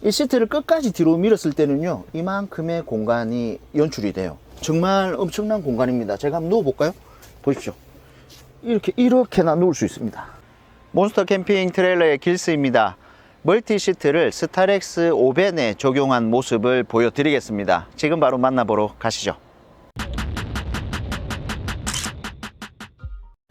이 시트를 끝까지 뒤로 밀었을 때는요, 이만큼의 공간이 연출이 돼요. 정말 엄청난 공간입니다. 제가 한번 누워볼까요? 보십시오. 이렇게나 누울 수 있습니다. 몬스터 캠핑 트레일러의 길스입니다. 멀티 시트를 스타렉스 5벤에 적용한 모습을 보여드리겠습니다. 지금 바로 만나보러 가시죠.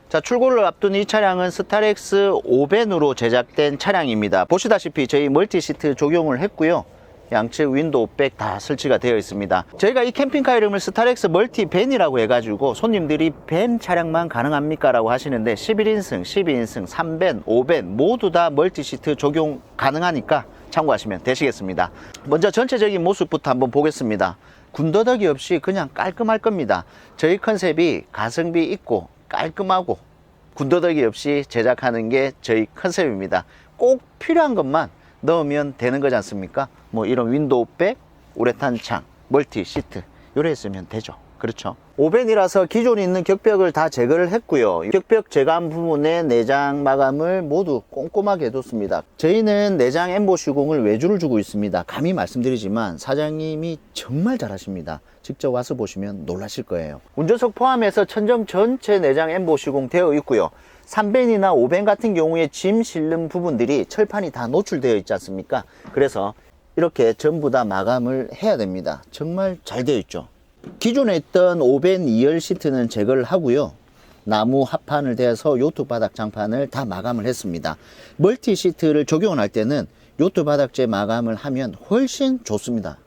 자, 출고를 앞둔 이 차량은 스타렉스 5벤으로 제작된 차량입니다. 보시다시피 저희 멀티 시트 적용을 했고요. 양측 윈도우백 다 설치가 되어 있습니다. 저희가 이 캠핑카 이름을 스타렉스 멀티 벤이라고 해가지고 손님들이 벤 차량만 가능합니까? 라고 하시는데 11인승, 12인승, 3벤, 5벤 모두 다 멀티 시트 적용 가능하니까 참고하시면 되시겠습니다. 먼저 전체적인 모습부터 한번 보겠습니다. 군더더기 없이 그냥 깔끔할 겁니다. 저희 컨셉이 가성비 있고 깔끔하고 군더더기 없이 제작하는 게 저희 컨셉입니다. 꼭 필요한 것만 넣으면 되는 거지 않습니까? 뭐 이런 윈도우백, 우레탄 창, 멀티 시트 요래 했으면 되죠. 그렇죠. 5벤이라서 기존에 있는 격벽을 다 제거를 했고요. 격벽 제거한 부분에 내장 마감을 모두 꼼꼼하게 해뒀습니다. 저희는 내장 엠보시공을 외주를 주고 있습니다. 감히 말씀드리지만 사장님이 정말 잘하십니다. 직접 와서 보시면 놀라실 거예요. 운전석 포함해서 천정 전체 내장 엠보시공 되어 있고요. 3벤이나 5벤 같은 경우에 짐 실는 부분들이 철판이 다 노출되어 있지 않습니까? 그래서 이렇게 전부 다 마감을 해야 됩니다. 정말 잘 되어 있죠. 기존에 있던 5벤 2열 시트는 제거를 하고요. 나무 합판을 대서 요트 바닥 장판을 다 마감을 했습니다. 멀티 시트를 적용을 할 때는 요트 바닥재 마감을 하면 훨씬 좋습니다.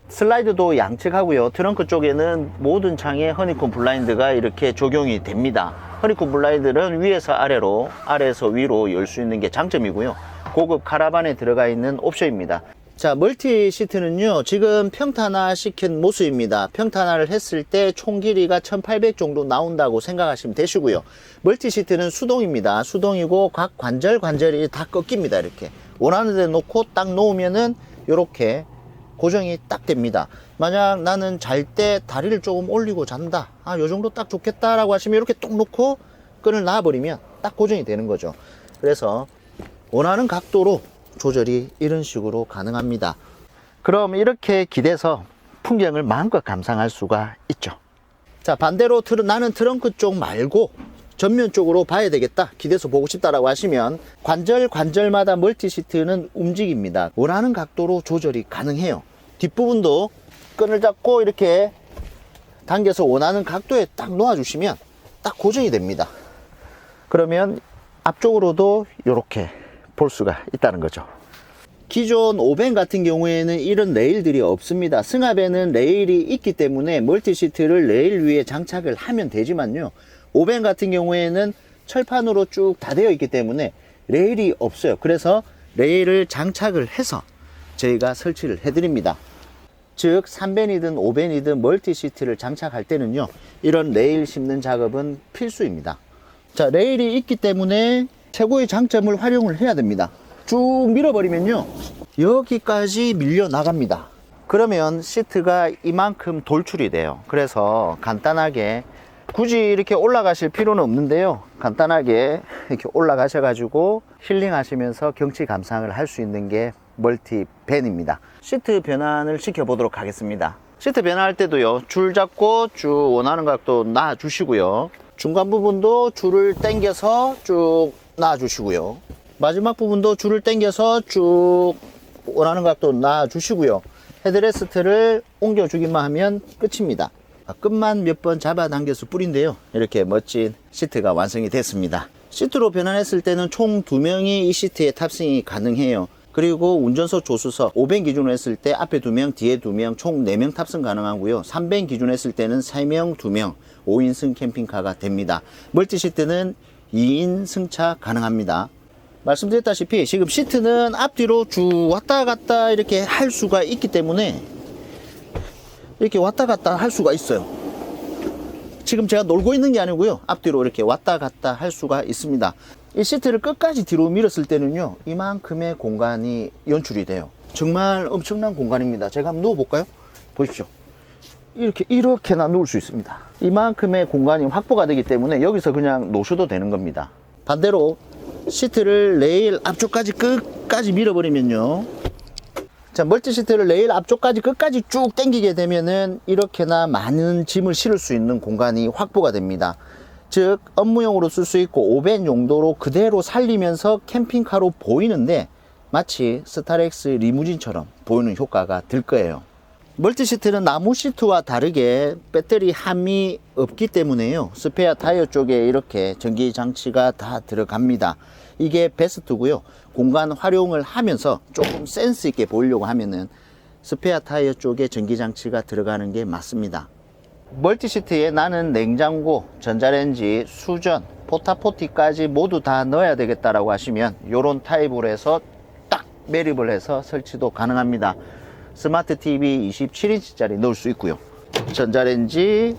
슬라이드도 양측 하고요. 트렁크 쪽에는 모든 창에 허니콤 블라인드가 이렇게 적용이 됩니다. 허니콤 블라인드는 위에서 아래로, 아래에서 위로 열 수 있는 게 장점이고요. 고급 카라반에 들어가 있는 옵션입니다. 자, 멀티 시트는요, 지금 평탄화 시킨 모습입니다. 평탄화를 했을 때 총 길이가 1800 정도 나온다고 생각하시면 되시고요. 멀티 시트는 수동입니다. 수동이고 각 관절이 다 꺾입니다. 이렇게 원하는 데 놓고 딱 놓으면은 이렇게 고정이 딱 됩니다. 만약 나는 잘 때 다리를 조금 올리고 잔다, 요 정도 딱 좋겠다 라고 하시면 이렇게 뚝 놓고 끈을 놔버리면 딱 고정이 되는 거죠. 그래서 원하는 각도로 조절이 이런 식으로 가능합니다. 그럼 이렇게 기대서 풍경을 마음껏 감상할 수가 있죠. 자, 반대로 나는 트렁크 쪽 말고 전면 쪽으로 봐야 되겠다, 기대서 보고 싶다라고 하시면 관절마다 멀티 시트는 움직입니다. 원하는 각도로 조절이 가능해요. 뒷부분도 끈을 잡고 이렇게 당겨서 원하는 각도에 딱 놓아주시면 딱 고정이 됩니다. 그러면 앞쪽으로도 이렇게 볼 수가 있다는 거죠. 기존 5벤 같은 경우에는 이런 레일들이 없습니다. 승합에는 레일이 있기 때문에 멀티 시트를 레일 위에 장착을 하면 되지만요, 5벤 같은 경우에는 철판으로 쭉 다 되어 있기 때문에 레일이 없어요. 그래서 레일을 장착을 해서 저희가 설치를 해 드립니다. 즉 3벤이든 5벤이든 멀티 시트를 장착할 때는요, 이런 레일 심는 작업은 필수입니다. 자, 레일이 있기 때문에 최고의 장점을 활용을 해야 됩니다. 쭉 밀어버리면요, 여기까지 밀려 나갑니다. 그러면 시트가 이만큼 돌출이 돼요. 그래서 간단하게 굳이 이렇게 올라가실 필요는 없는데요, 간단하게 이렇게 올라가셔가지고 힐링 하시면서 경치 감상을 할 수 있는 게 멀티 벤입니다. 시트 변환을 시켜보도록 하겠습니다. 시트 변환할 때도요, 줄 잡고 쭉 원하는 각도 놔 주시고요, 중간 부분도 줄을 당겨서 쭉 놔 주시고요, 마지막 부분도 줄을 당겨서 쭉 원하는 각도 놔 주시고요, 헤드레스트를 옮겨 주기만 하면 끝입니다. 끝만 몇 번 잡아당겨서 뿌린데요, 이렇게 멋진 시트가 완성이 됐습니다. 시트로 변환했을 때는 총 2명이 이 시트에 탑승이 가능해요. 그리고 운전석 조수석 5벤 기준으로 했을 때 앞에 2명, 뒤에 2명, 총 4명 탑승 가능하고요. 3벤 기준으로 했을 때는 3명, 2명, 5인승 캠핑카가 됩니다. 멀티 시트는 2인 승차 가능합니다. 말씀드렸다시피 지금 시트는 앞뒤로 쭉 왔다 갔다 이렇게 할 수가 있기 때문에 이렇게 왔다 갔다 할 수가 있어요. 지금 제가 놀고 있는 게 아니고요, 앞뒤로 이렇게 왔다 갔다 할 수가 있습니다. 이 시트를 끝까지 뒤로 밀었을 때는요, 이만큼의 공간이 연출이 돼요. 정말 엄청난 공간입니다. 제가 한번 누워볼까요? 보십시오. 이렇게나 누울 수 있습니다. 이만큼의 공간이 확보가 되기 때문에 여기서 그냥 놓으셔도 되는 겁니다. 반대로 시트를 레일 앞쪽까지 끝까지 밀어버리면요, 자, 멀티시트를 레일 앞쪽까지 끝까지 쭉 당기게 되면은 이렇게나 많은 짐을 실을 수 있는 공간이 확보가 됩니다. 즉 업무용으로 쓸 수 있고 오벤 용도로 그대로 살리면서 캠핑카로 보이는데 마치 스타렉스 리무진처럼 보이는 효과가 들 거예요. 멀티시트는 나무 시트와 다르게 배터리 함이 없기 때문에요. 스페어 타이어 쪽에 이렇게 전기 장치가 다 들어갑니다. 이게 베스트고요. 공간 활용을 하면서 조금 센스 있게 보이려고 하면은 스페어 타이어 쪽에 전기 장치가 들어가는 게 맞습니다. 멀티시트에 나는 냉장고, 전자레인지, 수전, 포타포티까지 모두 다 넣어야 되겠다라고 하시면 이런 타입으로 해서 딱 매립을 해서 설치도 가능합니다. 스마트 TV 27인치짜리 넣을 수 있고요. 전자레인지,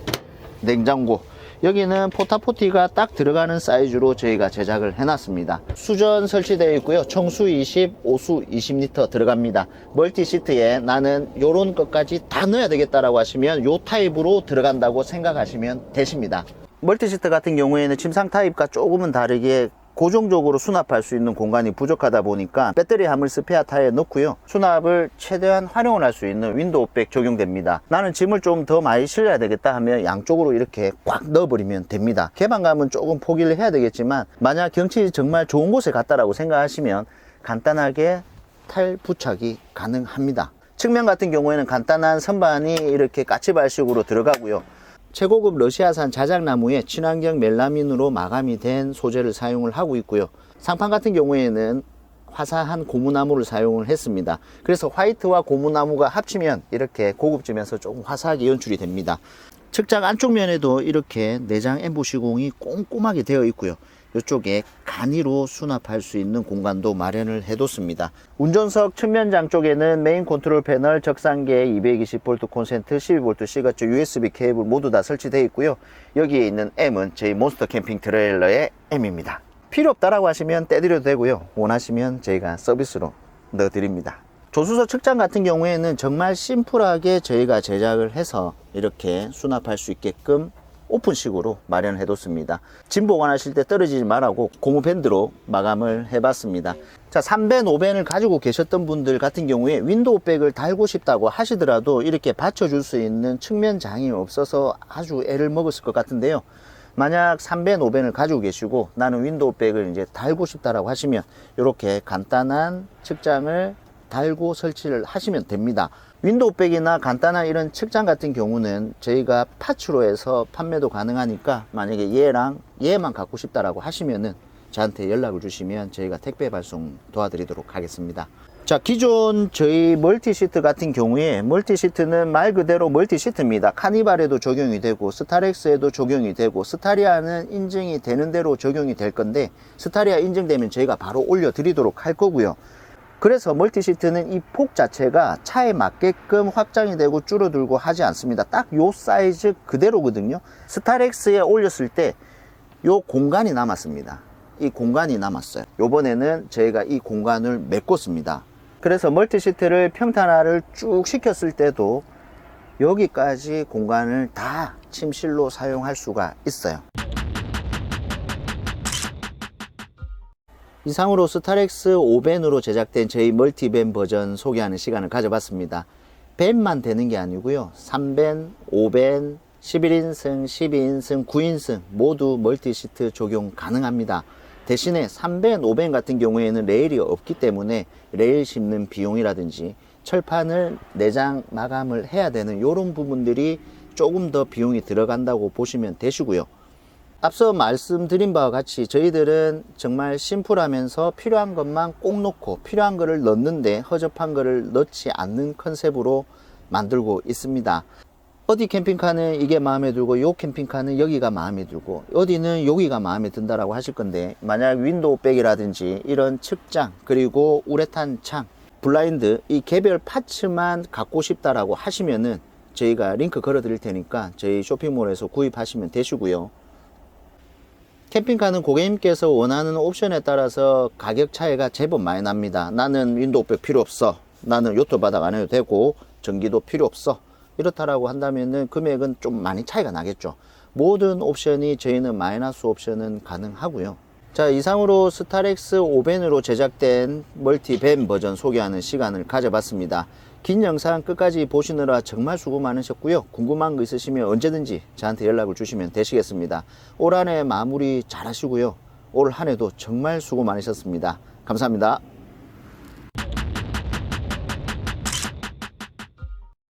냉장고, 여기는 포타포티가 딱 들어가는 사이즈로 저희가 제작을 해놨습니다. 수전 설치되어 있고요. 청수 20, 오수 20L 들어갑니다. 멀티시트에 나는 요런 것까지 다 넣어야 되겠다라고 하시면 요 타입으로 들어간다고 생각하시면 되십니다. 멀티시트 같은 경우에는 침상 타입과 조금은 다르게 고정적으로 수납할 수 있는 공간이 부족하다 보니까 배터리 함을 스페어 타이어에 넣고요. 수납을 최대한 활용을 할 수 있는 윈도우백 적용됩니다. 나는 짐을 좀 더 많이 실어야 되겠다 하면 양쪽으로 이렇게 꽉 넣어버리면 됩니다. 개방감은 조금 포기를 해야 되겠지만 만약 경치 정말 좋은 곳에 갔다라고 생각하시면 간단하게 탈 부착이 가능합니다. 측면 같은 경우에는 간단한 선반이 이렇게 까치발식으로 들어가고요. 최고급 러시아산 자작나무에 친환경 멜라민으로 마감이 된 소재를 사용을 하고 있고요. 상판 같은 경우에는 화사한 고무나무를 사용을 했습니다. 그래서 화이트와 고무나무가 합치면 이렇게 고급지면서 조금 화사하게 연출이 됩니다. 측장 안쪽 면에도 이렇게 내장 엠보 시공이 꼼꼼하게 되어 있고요. 이쪽에 간이로 수납할 수 있는 공간도 마련을 해뒀습니다. 운전석 측면장 쪽에는 메인 컨트롤 패널, 적상계, 220V 콘센트, 12V 시거처 USB 케이블 모두 다 설치되어 있고요. 여기에 있는 M은 저희 몬스터 캠핑 트레일러의 M입니다. 필요 없다라고 하시면 떼드려도 되고요. 원하시면 저희가 서비스로 넣어드립니다. 조수석 측장 같은 경우에는 정말 심플하게 저희가 제작을 해서 이렇게 수납할 수 있게끔 오픈식으로 마련해 뒀습니다. 짐 보관하실 때 떨어지지 말라고 고무밴드로 마감을 해봤습니다. 자, 3밴, 5밴을 가지고 계셨던 분들 같은 경우에 윈도우백을 달고 싶다고 하시더라도 이렇게 받쳐줄 수 있는 측면장이 없어서 아주 애를 먹었을 것 같은데요. 만약 3밴, 5밴을 가지고 계시고 나는 윈도우백을 이제 달고 싶다라고 하시면 이렇게 간단한 측장을 달고 설치를 하시면 됩니다. 윈도우백이나 간단한 이런 측장 같은 경우는 저희가 파츠로 해서 판매도 가능하니까 만약에 얘만 갖고 싶다라고 하시면은 저한테 연락을 주시면 저희가 택배 발송 도와드리도록 하겠습니다. 자, 기존 저희 멀티시트 같은 경우에 멀티시트는 말 그대로 멀티시트입니다. 카니발에도 적용이 되고 스타렉스에도 적용이 되고 스타리아는 인증이 되는 대로 적용이 될 건데 스타리아 인증되면 저희가 바로 올려드리도록 할 거고요. 그래서 멀티시트는 이 폭 자체가 차에 맞게끔 확장이 되고 줄어들고 하지 않습니다. 딱 요 사이즈 그대로거든요. 스타렉스에 올렸을 때 요 공간이 남았습니다. 이 공간이 남았어요. 요번에는 저희가 이 공간을 메꿨습니다. 그래서 멀티시트를 평탄화를 쭉 시켰을 때도 여기까지 공간을 다 침실로 사용할 수가 있어요. 이상으로 스타렉스 5밴으로 제작된 저희 멀티밴 버전 소개하는 시간을 가져봤습니다. 밴만 되는 게 아니고요. 3밴, 5밴, 11인승, 12인승, 9인승 모두 멀티시트 적용 가능합니다. 대신에 3밴, 5밴 같은 경우에는 레일이 없기 때문에 레일 심는 비용이라든지 철판을 내장 마감을 해야 되는 이런 부분들이 조금 더 비용이 들어간다고 보시면 되시고요. 앞서 말씀드린 바와 같이 저희들은 정말 심플하면서 필요한 것만 꼭 넣고 필요한 거를 넣는데 허접한 거를 넣지 않는 컨셉으로 만들고 있습니다. 어디 캠핑카는 이게 마음에 들고 요 캠핑카는 여기가 마음에 들고 어디는 여기가 마음에 든다라고 하실 건데 만약 윈도우백이라든지 이런 측장 그리고 우레탄 창 블라인드 이 개별 파츠만 갖고 싶다라고 하시면은 저희가 링크 걸어 드릴 테니까 저희 쇼핑몰에서 구입하시면 되시고요. 캠핑카는 고객님께서 원하는 옵션에 따라서 가격 차이가 제법 많이 납니다. 나는 윈도우백 필요 없어. 나는 요트 바닥 안 해도 되고 전기도 필요 없어. 이렇다라고 한다면은 금액은 좀 많이 차이가 나겠죠. 모든 옵션이 저희는 마이너스 옵션은 가능하고요. 자, 이상으로 스타렉스 5밴으로 제작된 멀티밴 버전 소개하는 시간을 가져봤습니다. 긴 영상 끝까지 보시느라 정말 수고 많으셨고요. 궁금한 거 있으시면 언제든지 저한테 연락을 주시면 되시겠습니다. 올 한 해 마무리 잘 하시고요. 올 한 해도 정말 수고 많으셨습니다. 감사합니다.